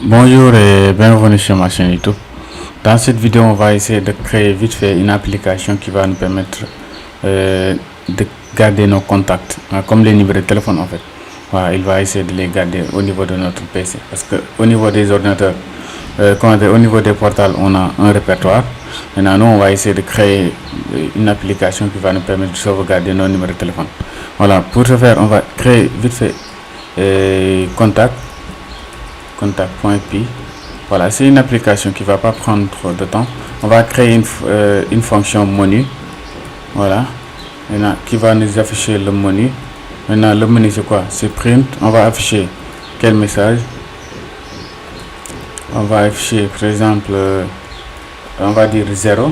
Bonjour et bienvenue sur ma chaîne YouTube. Dans cette vidéo, on va essayer de créer vite fait une application qui va nous permettre de garder nos contacts, comme les numéros de téléphone en fait. Voilà, il va essayer de les garder au niveau de notre PC parce que au niveau des ordinateurs, au niveau des portails, on a un répertoire. Maintenant, nous, on va essayer de créer une application qui va nous permettre de sauvegarder nos numéros de téléphone. Voilà, pour ce faire, on va créer vite fait contact.py. Voilà, c'est une application qui va pas prendre trop de temps. On va créer une fonction menu. Voilà, maintenant qui va nous afficher le menu. Maintenant le menu c'est quoi? C'est print. On va afficher quel message? On va afficher par exemple on va dire 0,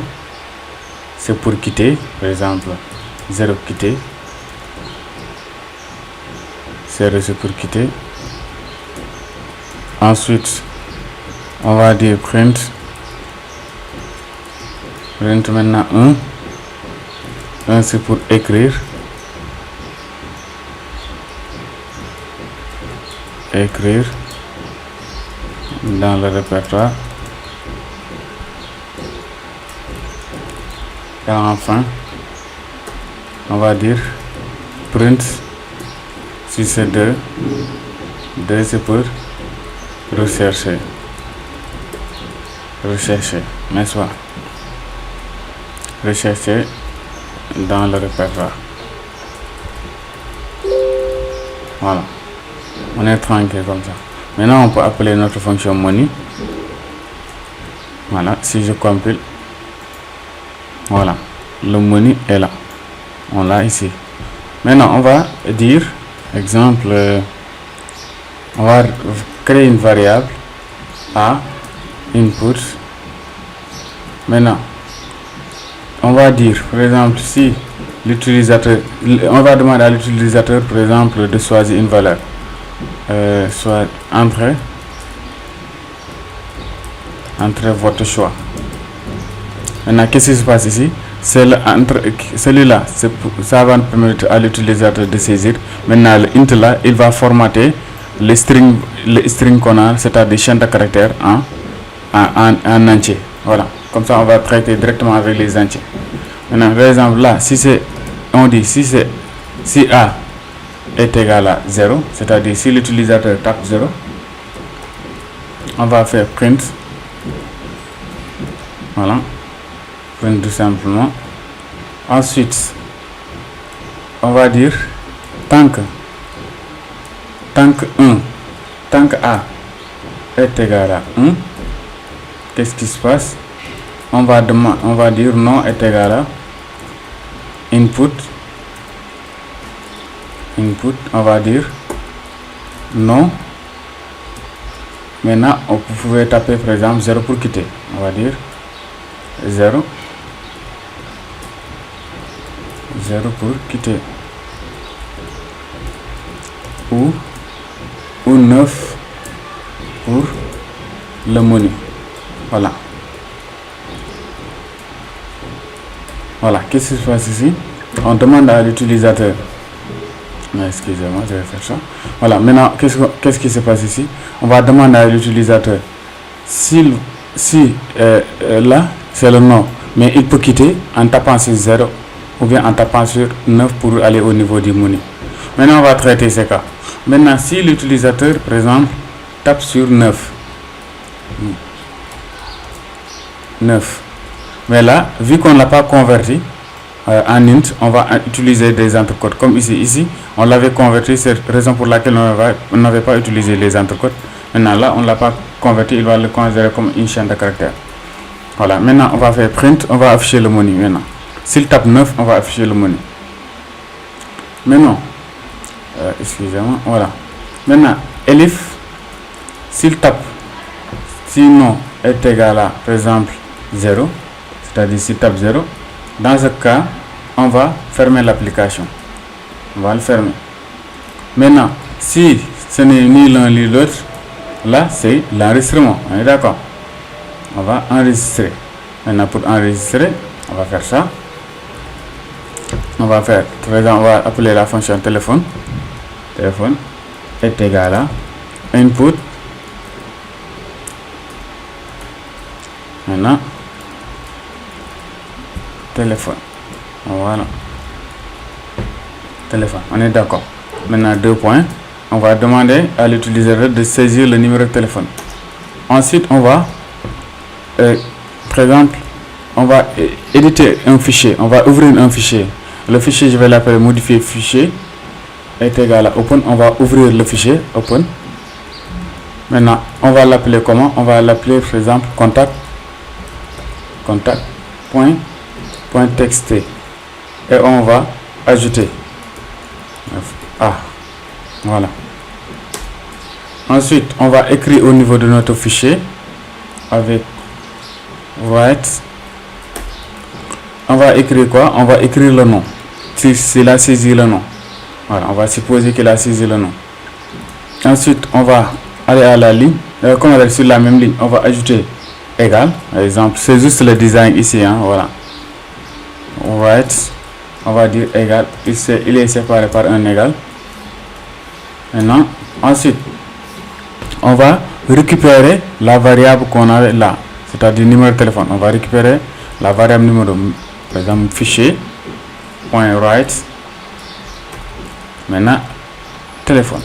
c'est pour quitter, par exemple 0 quitter, 0 c'est pour quitter. Ensuite on va dire print maintenant 1 c'est pour écrire, dans le répertoire. Et enfin on va dire print, si c'est 2 c'est pour rechercher, n'est-ce pas? Rechercher dans le répertoire. Voilà, on est tranquille comme ça. Maintenant on peut appeler notre fonction menu. Voilà, si je compile, voilà, le menu est là, on l'a ici. Maintenant on va dire exemple, on va créer une variable à input. Maintenant on va dire par exemple si l'utilisateur, on va demander à l'utilisateur par exemple de choisir une valeur, soit entrer votre choix. Maintenant qu'est-ce qui se passe ici? C'est celui-là, ça va permettre à l'utilisateur de saisir. Maintenant le int là, il va formater les strings qu'on a, c'est-à-dire chaîne de caractères en entier. Voilà, comme ça on va traiter directement avec les entiers. Maintenant par exemple là, on dit si A est égal à 0, c'est-à-dire si l'utilisateur tape 0, on va faire print. Voilà, print tout simplement. Ensuite on va dire tant que A est égal à 1, qu'est-ce qui se passe? On va dire non est égal à input, on va dire non. Maintenant vous pouvez taper par exemple 0 pour quitter, on va dire 0 pour quitter, ou 9 pour le menu. Voilà, qu'est-ce qui se passe ici? On demande à l'utilisateur, excusez-moi, je vais faire ça. Voilà, maintenant qu'est-ce qui se passe ici? On va demander à l'utilisateur si là c'est le nom, mais il peut quitter en tapant sur 0 ou bien en tapant sur 9 pour aller au niveau du menu. Maintenant on va traiter ces cas. Maintenant si l'utilisateur par exemple tape sur 9, mais là vu qu'on ne l'a pas converti en int, on va utiliser des entrecotes comme ici on l'avait converti, c'est la raison pour laquelle on n'avait pas utilisé les entrecotes. Maintenant là on ne l'a pas converti, il va le considérer comme une chaîne de caractères. Voilà, maintenant on va faire print, on va afficher le menu. Maintenant s'il tape 9, on va afficher le menu. Maintenant excusez-moi, voilà. Maintenant elif, s'il tape si non est égal à par exemple 0, c'est-à-dire s'il tape 0, dans ce cas on va fermer l'application, on va le fermer. Maintenant si ce n'est ni l'un ni l'autre, là c'est l'enregistrement, on est d'accord? On va enregistrer. Maintenant pour enregistrer, on va faire ça. On va faire, par exemple, on va appeler la fonction téléphone est égal à input Maintenant, téléphone. Voilà. Téléphone. On est d'accord. Maintenant, 2 points. On va demander à l'utilisateur de saisir le numéro de téléphone. Ensuite, on va, par exemple, on va éditer un fichier. On va ouvrir un fichier. Le fichier, je vais l'appeler modifier fichier est égal à open. On va ouvrir le fichier open. Maintenant, on va l'appeler comment? On va l'appeler par exemple contact.txt et on va ajouter voilà. Ensuite, on va écrire au niveau de notre fichier avec write. On va écrire quoi? On va écrire le nom. S'il a saisi le nom. Voilà, on va supposer qu'il a saisi le nom. Ensuite, on va aller à la ligne. Comme on est sur la même ligne, on va ajouter égal. Par exemple, c'est juste le design ici. Voilà. Write. On va dire égal. Il est séparé par un égal. Maintenant, ensuite, on va récupérer la variable qu'on avait là, c'est-à-dire numéro de téléphone. On va récupérer la variable numéro, par exemple, fichier.write. Maintenant, téléphone.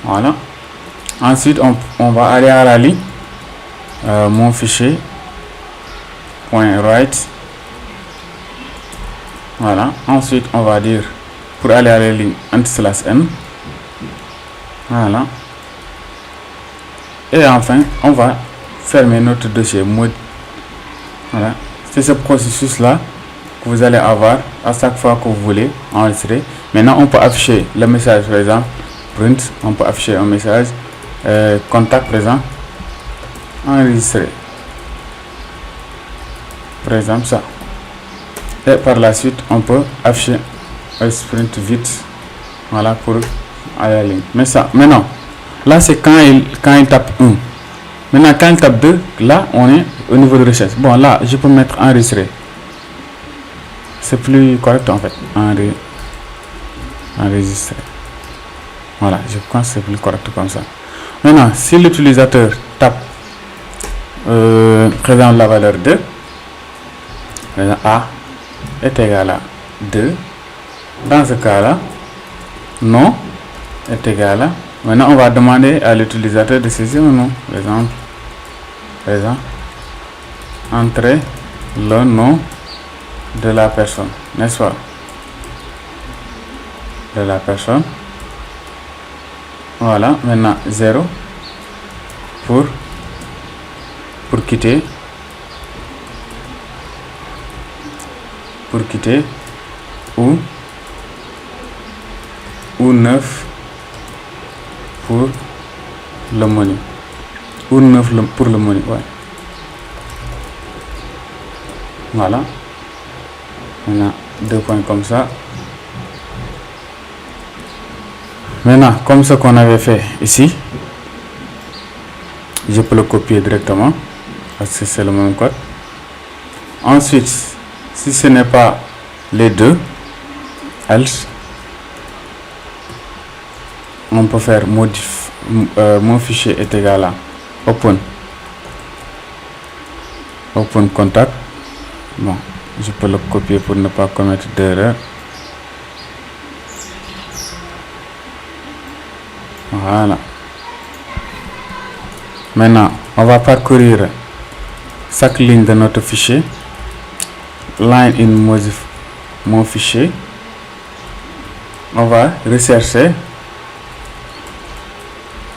Voilà. Ensuite, on va aller à la ligne. Mon fichier.write. Voilà. Ensuite, on va dire, pour aller à la ligne, /n. Voilà. Et enfin, on va fermer notre dossier mode. Voilà. C'est ce processus-là que vous allez avoir à chaque fois que vous voulez enregistrer. Maintenant, on peut afficher le message, par exemple, print. On peut afficher un message, contact présent, enregistré. Par exemple, ça. Et par la suite, on peut afficher un sprint vite. Voilà, pour à la ligne. Mais ça, maintenant, là c'est quand il tape 1. Maintenant, quand il tape 2, là on est au niveau de recherche. Bon, là je peux mettre enregistrer. C'est plus correct en fait. Enregistrer. Voilà, je pense que c'est plus correct comme ça. Maintenant, si l'utilisateur tape présente la valeur 2, A est égal à 2. Dans ce cas-là, non est égal à. Maintenant, on va demander à l'utilisateur de saisir un nom. Par exemple, entrer le nom de la personne, n'est-ce pas? De la personne. Voilà, maintenant 0 pour quitter. Ou 9 pour le menu. Ou 9 pour le menu, ouais. Voilà. Maintenant, 2 points comme ça. Maintenant, comme ce qu'on avait fait ici, je peux le copier directement parce que c'est le même code. Ensuite, si ce n'est pas les deux, else, on peut faire mon fichier est égal à open contact. Bon, je peux le copier pour ne pas commettre d'erreur. Voilà. Maintenant, on va parcourir chaque ligne de notre fichier. Line in mon fichier. On va rechercher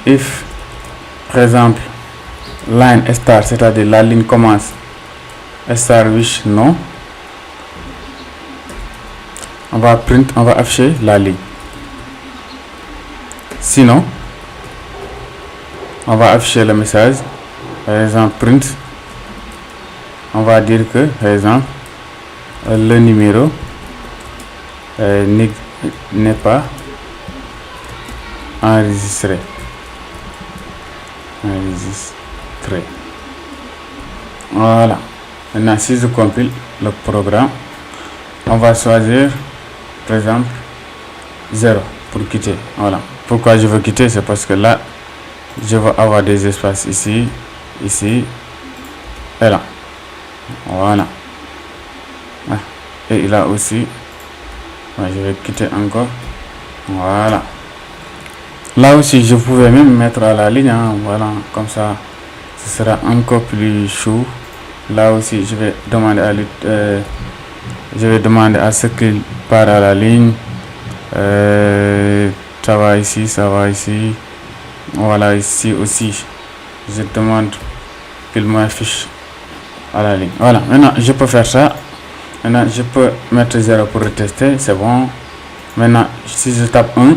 if, par exemple, line star, c'est-à-dire la ligne commence star wish non. On va print, on va afficher la ligne. Sinon, on va afficher le message. Par exemple, print. On va dire que, par exemple, le numéro n'est pas enregistré. Voilà. Maintenant, si je compile le programme, on va choisir, par exemple, 0 pour quitter. Voilà. Pourquoi je veux quitter? C'est parce que là, je veux avoir des espaces ici, ici et là. voilà. Et il a aussi, je vais quitter encore, voilà. Là aussi je pouvais même mettre à la ligne, hein, voilà, comme ça ce sera encore plus chaud. Là aussi je vais demander à ce qu'il part à la ligne. Ça va ici, voilà. Ici aussi je demande qu'il m'affiche à la ligne, voilà. Maintenant je peux faire ça. Maintenant je peux mettre 0 pour retester, c'est bon. Maintenant si je tape 1,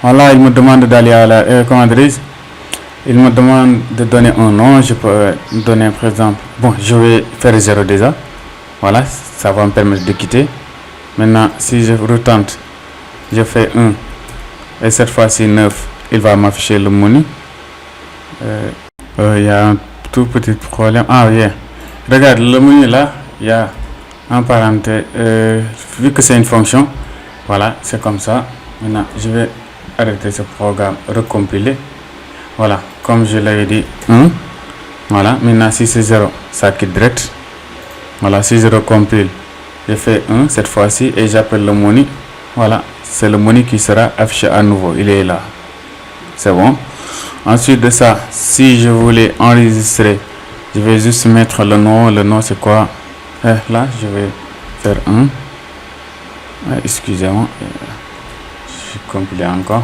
voilà, il me demande d'aller à la il me demande de donner un nom. Je peux donner par exemple, bon, je vais faire 0 déjà, voilà, ça va me permettre de quitter. Maintenant si je retente, je fais 1 et cette fois-ci 9, il va m'afficher le menu. Il y a un tout petit problème. Regarde le menu là, il y a en parenthèse, vu que c'est une fonction, voilà, c'est comme ça. Maintenant je vais arrêter ce programme, recompiler, voilà, comme je l'avais dit, 1, voilà. Maintenant si c'est 0, ça quitte direct, voilà. Si je recompile, je fais 1 cette fois-ci et j'appelle le menu, voilà, c'est le menu qui sera affiché à nouveau, il est là, c'est bon. Ensuite de ça, si je voulais enregistrer, je vais juste mettre le nom c'est quoi, là je vais faire 1, excusez-moi, je compile encore,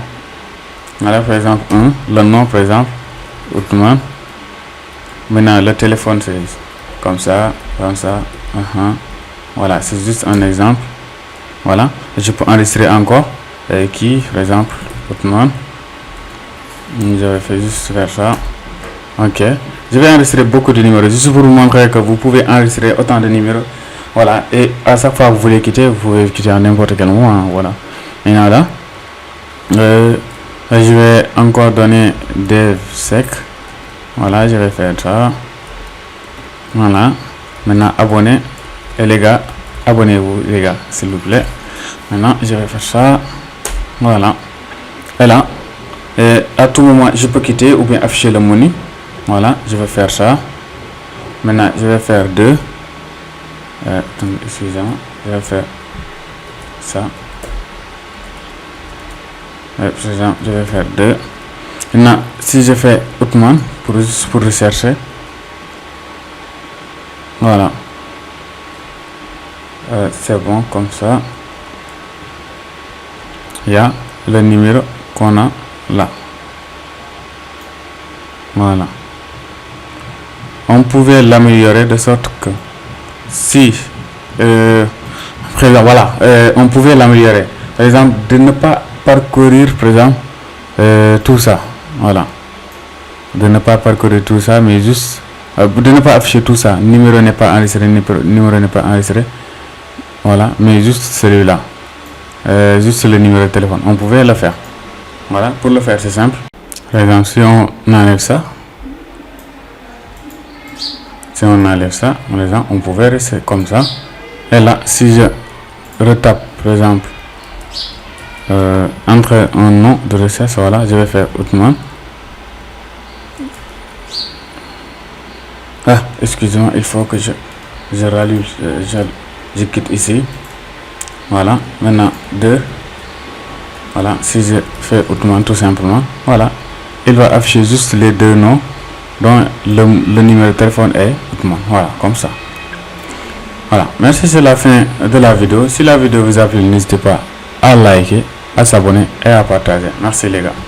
voilà, par exemple 1, le nom par exemple Othman. Maintenant le téléphone c'est comme ça, voilà, c'est juste un exemple, voilà. Je peux enregistrer encore qui, par exemple Othman. Je vais juste faire ça, ok. Je vais enregistrer beaucoup de numéros juste pour vous montrer que vous pouvez enregistrer autant de numéros, voilà. Et à chaque fois que vous voulez quitter, vous pouvez quitter à n'importe quel moment, voilà. Maintenant là, je vais encore donner DevSec, voilà, je vais faire ça, voilà. Maintenant abonnez, et les gars, abonnez-vous les gars s'il vous plaît. Maintenant je vais faire ça, voilà. Et là, à tout moment je peux quitter ou bien afficher le menu, voilà. Je vais faire ça. Maintenant je vais faire 2, excusez-moi, je vais faire ça, je vais faire 2. Maintenant si je fais Othman pour rechercher, voilà, c'est bon comme ça. Il y a le numéro qu'on a là, voilà. On pouvait l'améliorer de sorte que si voilà, on pouvait l'améliorer, par exemple de ne pas parcourir par exemple tout ça, voilà, de ne pas parcourir tout ça, mais juste de ne pas afficher tout ça, numéro n'est pas enregistré, numéro n'est pas enregistré, voilà, mais juste celui-là, juste le numéro de téléphone, on pouvait le faire, voilà. Pour le faire c'est simple, par exemple si on enlève ça, par exemple, on pouvait rester comme ça. Et là si je retape par exemple entre un nom de recherche, voilà, je vais faire Othman. Excusez-moi, il faut que je rallume, je quitte ici, voilà. Maintenant 2, voilà. Si je fais Othman tout simplement, voilà, il va afficher juste les 2 noms dont le numéro de téléphone est Othman, voilà, comme ça, voilà. Merci, c'est la fin de la vidéo. Si la vidéo vous a plu, n'hésitez pas à liker, à s'abonner et à partager. Merci les gars.